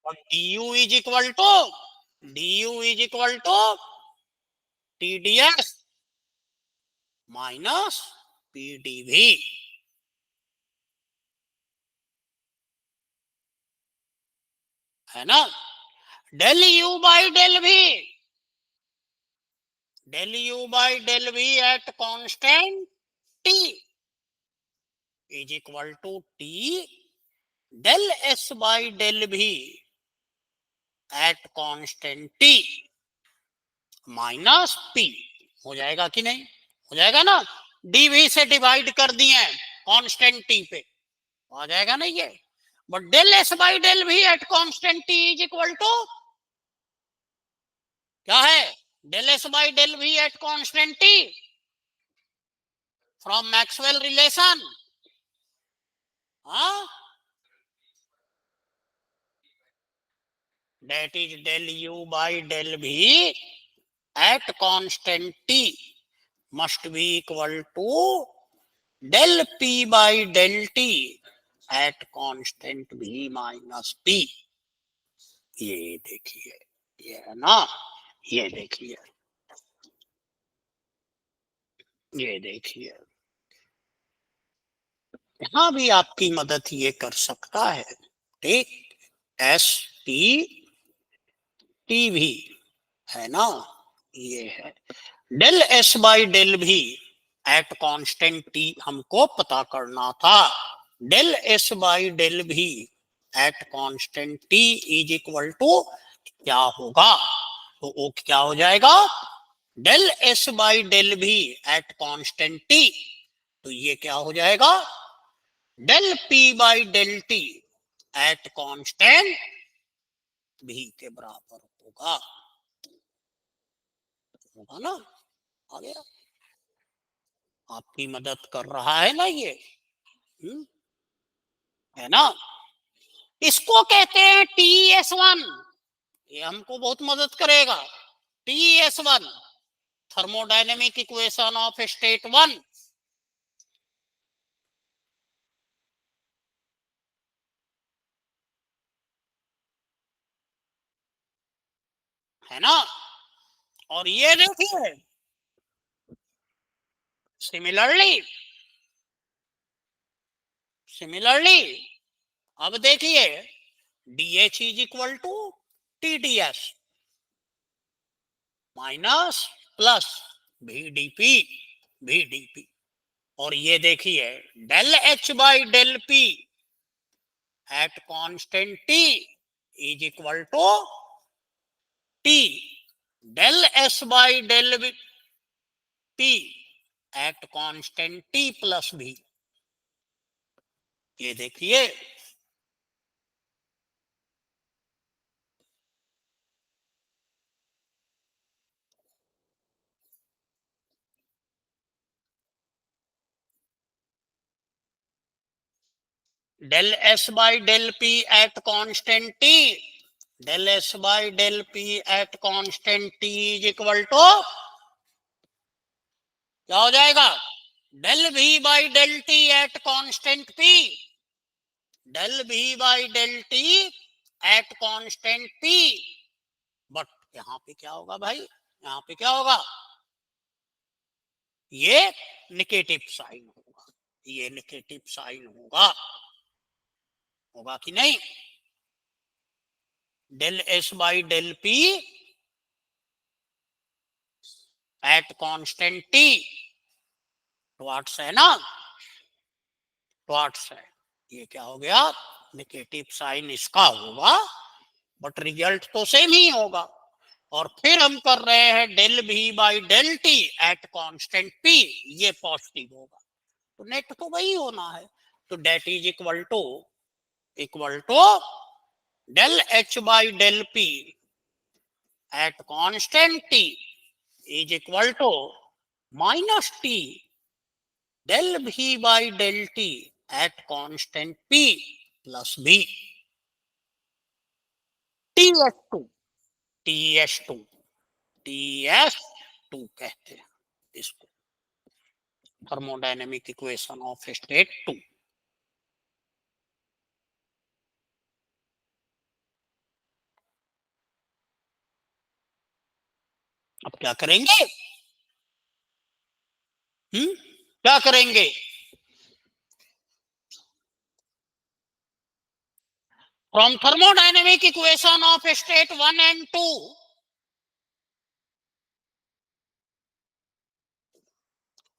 और du is equal to TdS minus PdV, है ना। Del U by del V at constant T is equal to T del S by del V at constant T minus P। हो जाएगा कि नहीं? हो जाएगा ना। dV से डिवाइड कर दिए कांस्टेंट T पे, आ जाएगा ना ये। But del S by del V at constant T is equal to क्या है? Del S by del V at constant T from Maxwell relation. हाँ, that is del U by del V at constant T must be equal to del P by del T at constant V minus P। ये देखिए, ये है ना, ये देखिए, ये देखिए, यहां भी आपकी मदद ये कर सकता है। ठीक, एस टी टी भी है ना, ये है del S by del V at constant T हमको पता करना था। Del S by del V at constant T is equal to क्या होगा? तो वो क्या हो जाएगा? Del S by del V at constant T, तो ये क्या हो जाएगा? Del P by del T at constant V के बराबर होगा, होगा ना। आ गया, आपकी मदद कर रहा है ना ये, है ना। इसको कहते हैं TS1, ये हमको बहुत मदद करेगा। TS1 thermodynamic equation of state 1, है ना। और ये देखिए सिमिलरली, सिमिलरली अब देखिए DH is equal to TDS minus plus VDP। और ये देखिए del H by del P at constant T is equal to T del S by del P at constant T plus V। ये देखिए del S by del P at constant T, del S by del P at constant T is equal to क्या हो जाएगा? Del V by del T at constant P, del V by del T at constant P। But यहाँ पे क्या होगा भाई? यहाँ पे क्या होगा? ये निगेटिव साइन होगा, ये निगेटिव साइन होगा, होगा कि नहीं? Del S by del P at constant T torch है ना, टॉर्च है। ये क्या हो गया? निगेटिव साइन इसका होगा, बट रिजल्ट तो सेम ही होगा। और फिर हम कर रहे हैं del V by del T at constant P, ये पॉजिटिव होगा, तो नेट तो वही होना है। तो that is equal to del H by del P at constant T is equal to minus T del V by del T at constant P plus B। TS2 TS2 TS2 कहते हैं इसको, thermodynamic equation of state 2। अब क्या करेंगे? क्या करेंगे? From thermodynamic equation of state 1 and 2,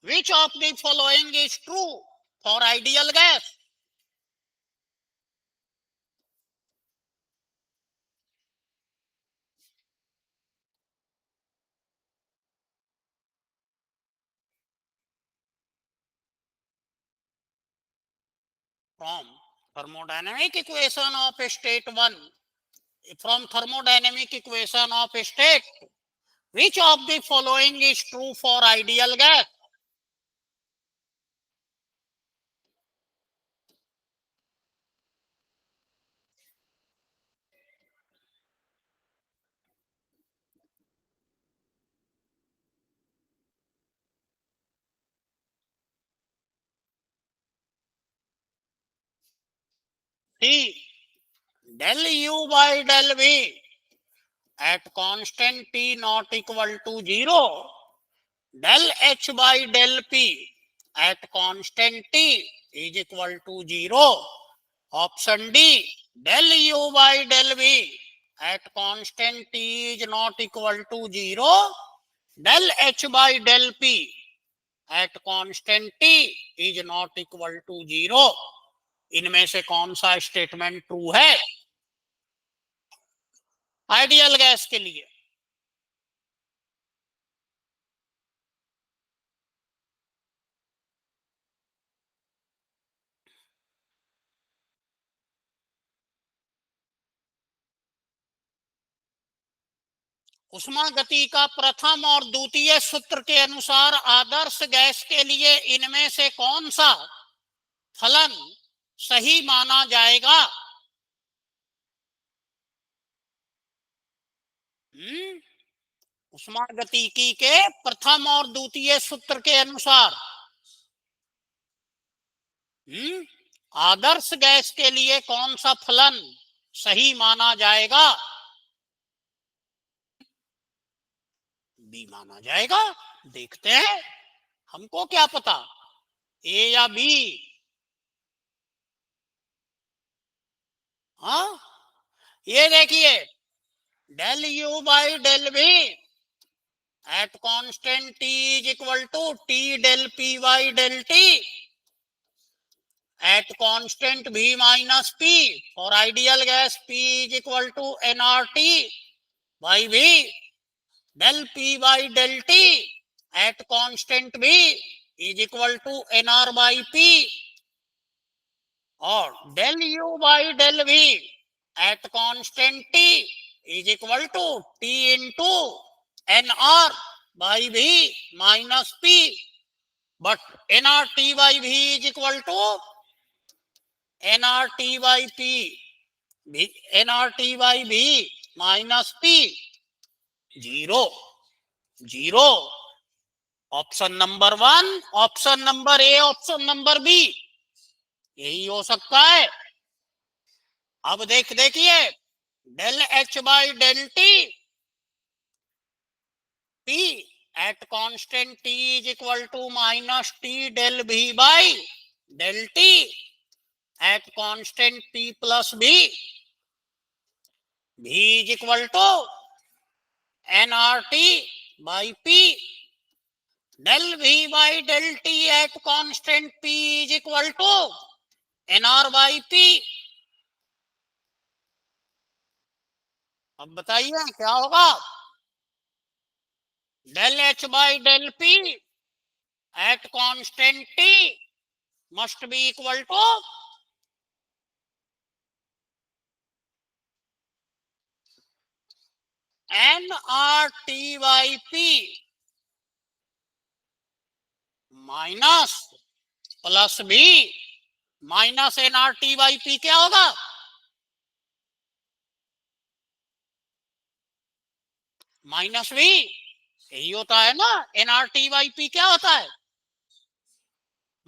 which of the following is true for ideal gas? From thermodynamic equation of state 1, from thermodynamic equation of state, which of the following is true for ideal gas? C. Del U by del V at constant T not equal to 0. Del H by del P at constant T is equal to 0. Option D. Del U by del V at constant T is not equal to 0. Del H by del P at constant T is not equal to 0. इनमें से कौन सा statement true है ideal gas के लिए? उष्मागति का प्रथम और द्वितीय सूत्र के अनुसार आदर्श गैस के लिए इनमें से कौन सा फलन सही माना जाएगा? उष्मागतिकी के प्रथम और द्वितीय सूत्र के अनुसार आदर्श गैस के लिए कौन सा फलन सही माना जाएगा? बी माना जाएगा। देखते हैं, हमको क्या पता, ए या बी? हाँ, ये देखिए, del U by del V at constant T is equal to T del P by del T at constant V minus P for ideal gas P is equal to nRT by V del P by del T at constant V is equal to nR by P और del U by del V at constant T is equal to T into nR by V minus P, but nRT by V is equal to nRT by P, nRT by V minus P, 0, 0। Option number 1, option number A, option number B, यही हो सकता है। अब देखिए, del H by del T P at constant T is equal to minus T del V by del T at constant P plus B, V is equal to nRT by P, del V by del T at constant P is equal to nR by P। अब बताइए क्या होगा? del H by del P at constant T must be equal to nRT by P minus plus B minus nRT by P क्या होगा? Minus V, यही होता है ना। nRT by P क्या होता है?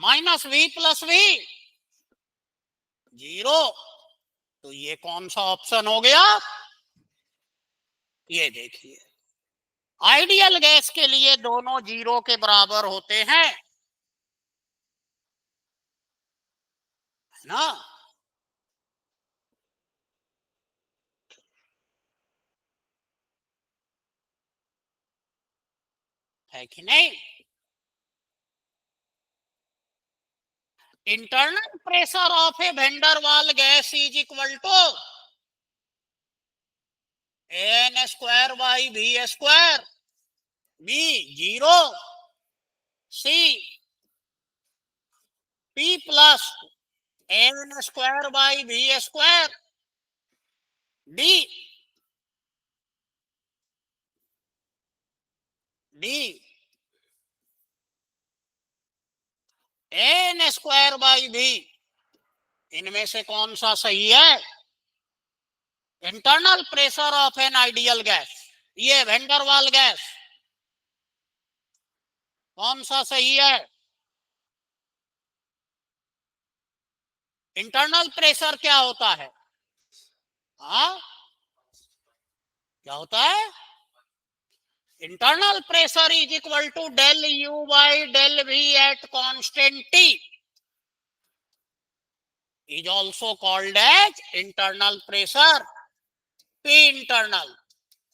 Minus V plus V, 0। तो ये कौन सा ऑप्शन हो गया? ये देखिए, आइडियल गैस के लिए दोनों जीरो के बराबर होते हैं, है ना। है कि नहीं। Internal pressure of a Van der Waals gas is equal to N square by V square, B zero, C P plus N square by V square, D D N square by V. इनमें से कौन सा सही है। Internal pressure of an ideal gas, ये Van der Waals gas, कौन सा सही है। इंटरनल प्रेशर क्या होता है। हाँ, क्या होता है। Internal pressure is equal to del U by del V at constant T, is also called as internal pressure, P internal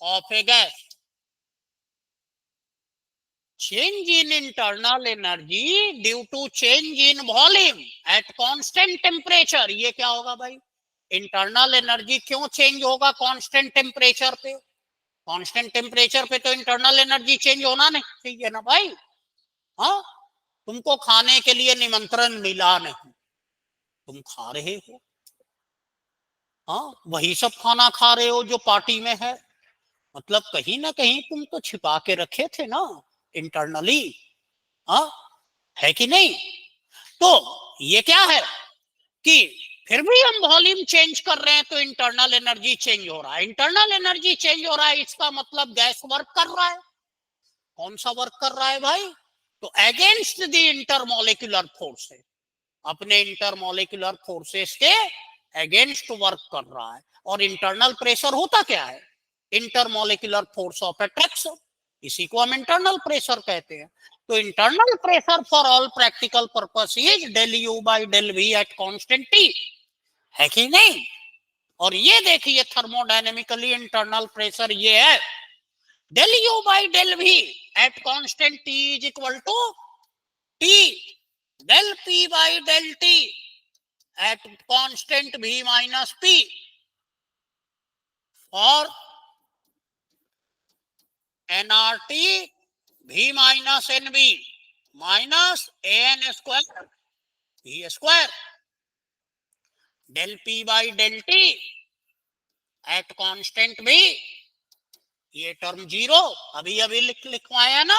of a gas. Change in internal energy due to change in volume at constant temperature. ये क्या होगा भाई। Internal energy क्यों change होगा constant temperature पे। Constant temperature पे तो internal energy change होना नहीं चाहिए ना भाई। हाँ, तुमको खाने के लिए निमंत्रण मिला नहीं, तुम खा रहे हो, हाँ वही सब खाना खा रहे हो जो पार्टी में है, मतलब कहीं ना कहीं तुम तो छिपा के रखे थे ना इंटरनली। हाँ, है कि नहीं। तो ये क्या है कि फिर भी हम वॉल्यूम चेंज कर रहे हैं तो इंटरनल एनर्जी चेंज हो रहा है। इंटरनल एनर्जी चेंज हो रहा है इसका मतलब गैस वर्क कर रहा है। कौन सा वर्क कर रहा है भाई। तो अगेंस्ट द इंटरमोलिकुलर फोर्स है, अपने इंटरमोलिकुलर फोर्सेस के अगेंस्ट वर्क कर रहा है। और इंटरनल प्रेशर होता क्या है। इंटरमोलिकुलर फोर्स ऑफ अट्रैक्शन, इसी को हम इंटरनल प्रेशर कहते हैं। तो internal pressure for all practical purpose is del U by del V at constant T, है कि नहीं। और ये देखिए थर्मोडायनेमिकली इंटरनल प्रेशर ये है del U by del V at constant T is equal to T del P by del T at constant v minus p और nRT v minus nv minus an square v square del p by del t at constant v। ये term zero अभी अभी लिखवाया ना,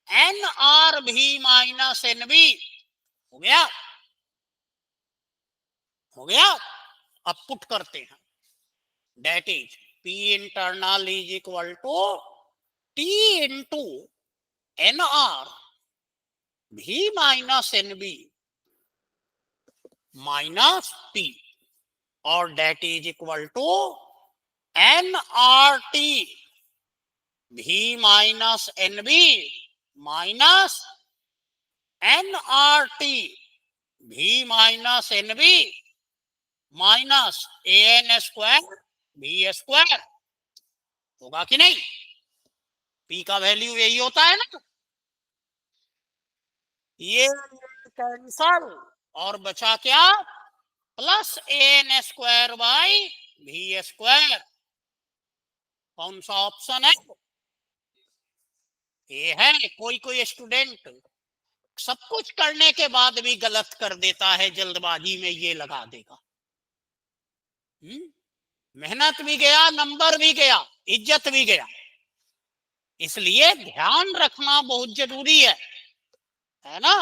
nr v minus nv हो गया, हो गया। अब पुट करते हैं, that is p internal is equal to t into nr v minus nb minus p और that is equal to nrt v minus nb minus nrt v minus nb minus an square v square. होगा कि नहीं। p का value यही होता है ना, ये कैंसल और बचा क्या plus an square by v square. कौन सा ऑप्शन है। ये है। कोई कोई स्टूडेंट सब कुछ करने के बाद भी गलत कर देता है, जल्दबाजी में ये लगा देगा। मेहनत भी गया, नंबर भी गया, इज्जत भी गया। इसलिए ध्यान रखना बहुत जरूरी है ना।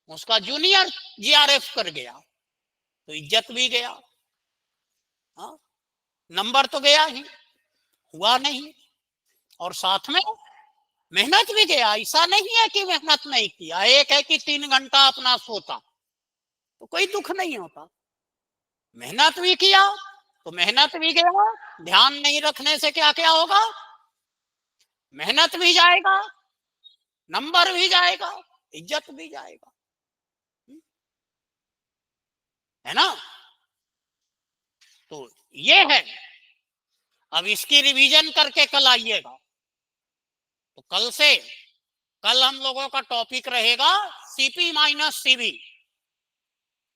उसका जूनियर जीआरएफ कर गया तो इज्जत भी गया, हाँ नंबर तो गया ही, हुआ नहीं, और साथ में मेहनत भी गया। ऐसा नहीं है कि मेहनत नहीं किया। एक है कि 3 घंटा अपना सोता तो कोई दुख नहीं होता, मेहनत भी किया तो मेहनत भी गया। ध्यान नहीं रखने से क्या क्या होगा, मेहनत भी जाएगा, नंबर भी जाएगा, इज्जत भी जाएगा, है ना। तो ये है। अब इसकी रिवीजन करके कल आइएगा। तो कल हम लोगों का टॉपिक रहेगा सीपी माइनस सीवी,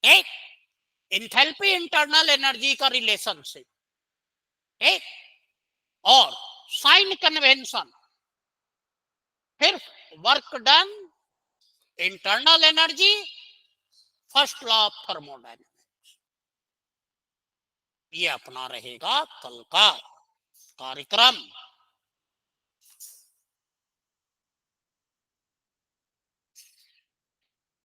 एक इंथैल्पी इंटरनल एनर्जी का रिलेशनशिप, एक और साइन कन्वेंशन, फिर work done, internal energy, first law of thermodynamics. ये अपना रहेगा कल का कार्यक्रम।